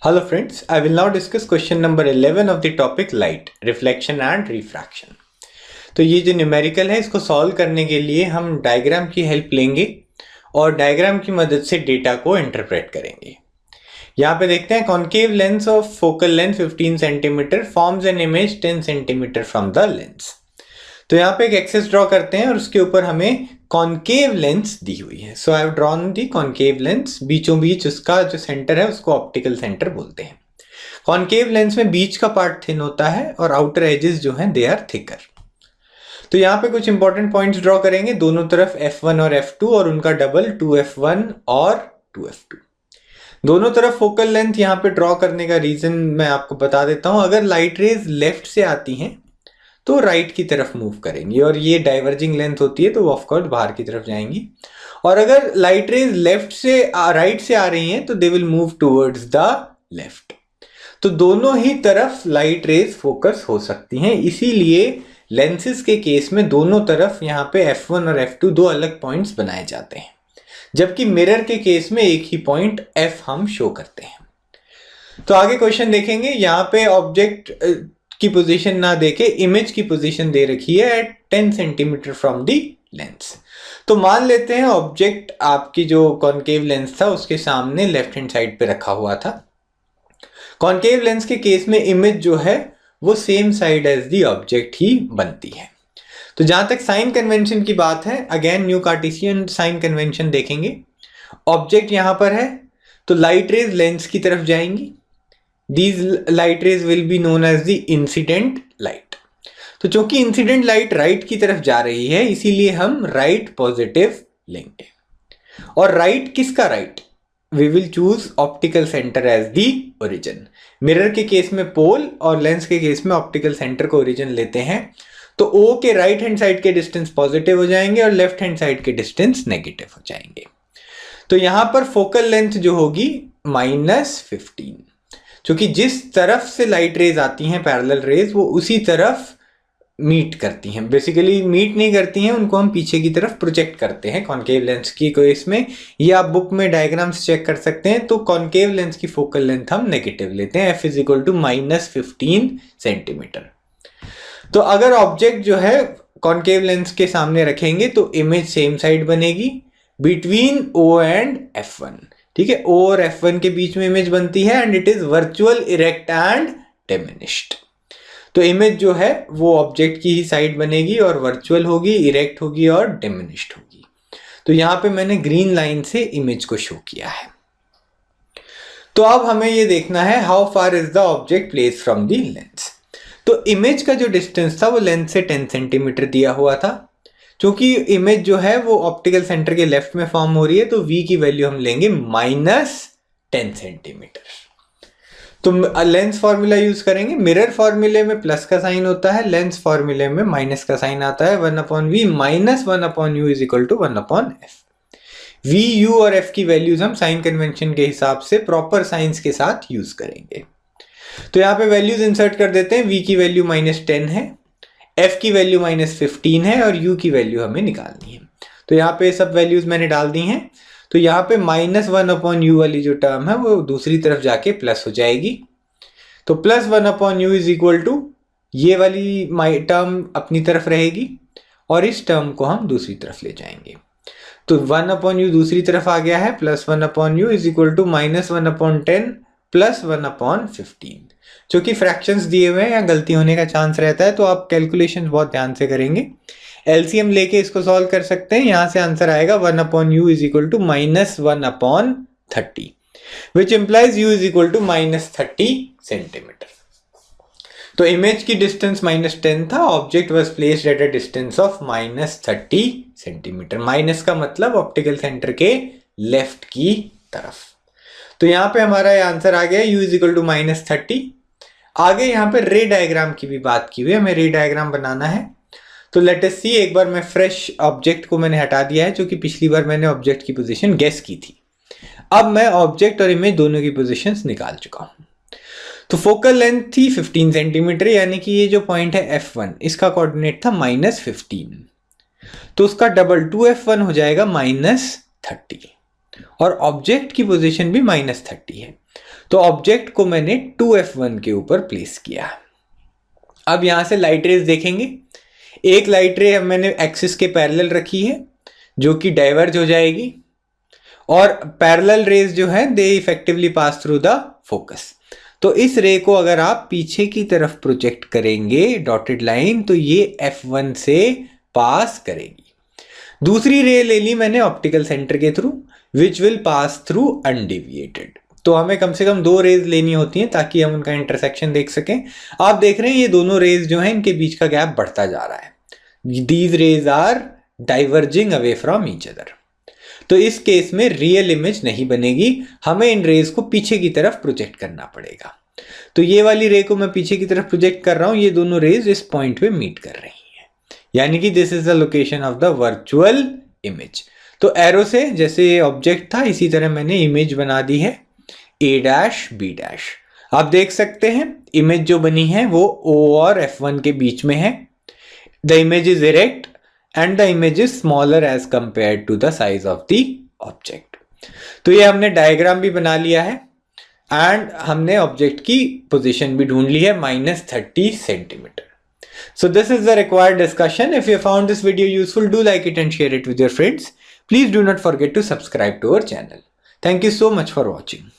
Hello friends, I will now discuss question number 11 of the topic light, reflection and refraction. तो ये जो numerical है इसको solve करने के लिए हम डायग्राम की हेल्प लेंगे और डायग्राम की मदद से डेटा को इंटरप्रेट करेंगे। यहाँ पे देखते हैं concave lens of focal length 15 centimetre forms an image 10 centimetre from the lens. तो यहाँ पे एक एक्सिस ड्रॉ करते हैं और उसके ऊपर हमें कॉन्केव लेंस दी हुई है। So I have drawn the concave lens, बीचों बीच उसका जो सेंटर है उसको ऑप्टिकल सेंटर बोलते हैं। कॉन्केव लेंस में बीच का पार्ट थिन होता है और आउटर एजेस जो हैं दे आर थिकर। तो यहाँ पे कुछ इंपॉर्टेंट पॉइंट्स ड्रॉ करेंगे, दोनों तरफ F1 और F2 और उनका डबल 2F1 और 2F2। दोनों तरफ फोकल लेंथ यहाँ पे ड्रॉ करने का रीजन मैं आपको बता देता हूँ। अगर लाइट रेज लेफ्ट से आती हैं तो राइट की तरफ मूव करेंगी और ये डाइवर्जिंग लेंथ होती है तो वो ऑफकोर्स बाहर की तरफ जाएंगी। और अगर लाइट रेज लेफ्ट से राइट से आ रही हैं तो they will move towards the left. तो दोनों ही तरफ लाइट रेज फोकस हो सकती हैं, इसीलिए लेंसेज के केस में दोनों तरफ यहाँ पे F1 और F2 दो अलग पॉइंट्स बनाए जाते हैं, जबकि मिरर के केस में एक ही पॉइंट F हम शो करते हैं। तो आगे क्वेश्चन देखेंगे। यहाँ पे ऑब्जेक्ट की पोजीशन ना देके इमेज की पोजीशन दे रखी है at 10 centimetre from the lens. तो मान लेते हैं ऑब्जेक्ट आपकी जो कॉन्केव लेंस था उसके सामने लेफ्ट हैंड साइड पे रखा हुआ था। कॉन्केव लेंस के केस में इमेज जो है वो same side as the object ही बनती है। तो जहां तक साइन कन्वेंशन की बात है, again new Cartesian sign convention देखेंगे। ऑब्जेक्ट यहां पर है तो लाइट रेज लेंस की तरफ जाएंगी। These light rays will be known as the incident light। तो चूंकि इंसिडेंट लाइट राइट की तरफ जा रही है इसीलिए हम राइट पॉजिटिव लेंगे। और राइट किसका right? We will choose optical centre as the origin. Mirror के केस में पोल और लेंस के केस में ऑप्टिकल सेंटर को ओरिजिन लेते हैं। तो O के राइट हैंड साइड के डिस्टेंस पॉजिटिव हो जाएंगे और लेफ्ट हैंड साइड के डिस्टेंस नेगेटिव हो जाएंगे। तो यहां पर फोकल लेंथ जो होगी -15, क्योंकि जिस तरफ से लाइट रेज आती हैं पैरेलल रेज वो उसी तरफ मीट करती हैं। बेसिकली मीट नहीं करती हैं, उनको हम पीछे की तरफ प्रोजेक्ट करते हैं कॉन्केव लेंस की केस में। ये आप बुक में डायग्राम्स चेक कर सकते हैं। तो कॉन्केव लेंस की फोकल लेंथ हम नेगेटिव लेते हैं, F is equal to -15 centimetre. तो अगर ऑब्जेक्ट जो है कॉन्केव लेंस के सामने रखेंगे तो इमेज सेम साइड बनेगी बिटवीन O एंड F1। ठीक है, O और F1 के बीच में इमेज बनती है and it is virtual, erect and diminished. तो इमेज जो है वो ऑब्जेक्ट की ही साइड बनेगी और वर्चुअल होगी, इरेक्ट होगी और डिमिनिश्ड होगी। तो यहां पे मैंने ग्रीन लाइन से इमेज को शो किया है। तो अब हमें ये देखना है how far is the object place from the lens. तो इमेज का जो डिस्टेंस था वो लेंस से 10 सेंटीमीटर दिया हुआ था। क्योंकि इमेज जो है वो ऑप्टिकल सेंटर के लेफ्ट में फॉर्म हो रही है तो V की वैल्यू हम लेंगे -10 सेंटीमीटर। तो लेंस फॉर्मूला यूज करेंगे। मिरर फॉर्मूले में प्लस का साइन होता है, लेंस फॉर्मूले में माइनस का साइन आता है। 1/V - 1/U is equal to 1/F। V, U और F की वैल्यूज हम साइन कन्वेंशन के हिसाब से प्रॉपर साइंस के साथ यूज करेंगे। तो यहाँ पे वैल्यूज इंसर्ट कर देते हैं। V की वैल्यू -10 है, F की वैल्यू -15 है और U की वैल्यू हमें निकालनी है। तो यहाँ पे सब वैल्यूज मैंने डाल दी हैं। तो यहाँ पे -1/U वाली जो टर्म है वो दूसरी तरफ जाके प्लस हो जाएगी। तो +1/U इज इक्वल टू ये वाली टर्म अपनी तरफ रहेगी और इस टर्म को हम दूसरी तरफ ले जाएंगे। तो 1/U दूसरी तरफ आ गया है, +1/U इज इक्वल टू -1/10 + 1/15। जो कि फ्रैक्शंस दिए हुए हैं या गलती होने का चांस रहता है तो आप कैलकुलेशन बहुत ध्यान से करेंगे। एलसीएम लेके इसको सॉल्व कर सकते हैं। यहां से आंसर आएगा 1/U is equal to -1/30 which implies U is equal to -30 centimetre. तो इमेज की डिस्टेंस -10 था, object was placed at a distance of -30 centimetre. Minus का मतलब ऑप्टिकल सेंटर के लेफ्ट की तरफ। तो यहाँ पे हमारा ये आंसर आ गया U इज इक्वल टू -30। आगे यहाँ पे रे डायग्राम की भी बात की हुई है, हमें रे डायग्राम बनाना है। तो लेट अस सी। एक बार मैं फ्रेश ऑब्जेक्ट को मैंने हटा दिया है क्योंकि पिछली बार मैंने ऑब्जेक्ट की पोजीशन गेस की थी। अब मैं ऑब्जेक्ट और इमेज दोनों की पोजीशंस निकाल चुका हूं। तो फोकल लेंथ थी 15 सेंटीमीटर, यानी कि ये जो पॉइंट है F1 इसका कोऑर्डिनेट था -15। तो उसका डबल 2F1 हो जाएगा -30 और ऑब्जेक्ट की पोजीशन भी -30 है। तो ऑब्जेक्ट को मैंने 2f1 के ऊपर प्लेस किया। अब यहां से लाइट रेज देखेंगे। एक लाइट रे मैंने एक्सिस के पैरेलल रखी है जो कि डाइवर्ज हो जाएगी, और पैरेलल रेज जो है they effectively pass through the focus. तो इस रे को अगर आप पीछे की तरफ प्रोजेक्ट करेंगे डॉटेड लाइन, तो ये f1 से पास करेगी। दूसरी रे ले ली मैंने ऑप्टिकल सेंटर के through, which will pass through undeviated. तो हमें कम से कम 2 रेज लेनी होती हैं ताकि हम उनका इंटरसेक्शन देख सकें। आप देख रहे हैं ये दोनों रेज जो हैं इनके बीच का गैप बढ़ता जा रहा है। These rays are diverging away from each other. तो इस केस में रियल इमेज नहीं बनेगी, हमें इन रेज को पीछे की तरफ प्रोजेक्ट करना पड़ेगा। तो ये वाली रे को मैं पीछे की तरफ प्रोजेक्ट कर रहा हूं, ये दोनों रेज इस पॉइंट पे मीट कर रही हैं, यानी कि this is the location of the virtual image. तो एरो से जैसे ऑब्जेक्ट था इसी तरह मैंने इमेज बना दी है a डैश b डैश। आप देख सकते हैं इमेज जो बनी है वो o और f1 के बीच में है। The image is erect and the image is smaller as compared to the size of the object। तो ये हमने डायग्राम भी बना लिया है एंड हमने ऑब्जेक्ट की पोजीशन भी ढूंढ ली है -30 centimetre. So this is the required discussion. If you found this video useful, do like it and share it with your friends. Please do not forget to subscribe to our channel. Thank you so much for watching.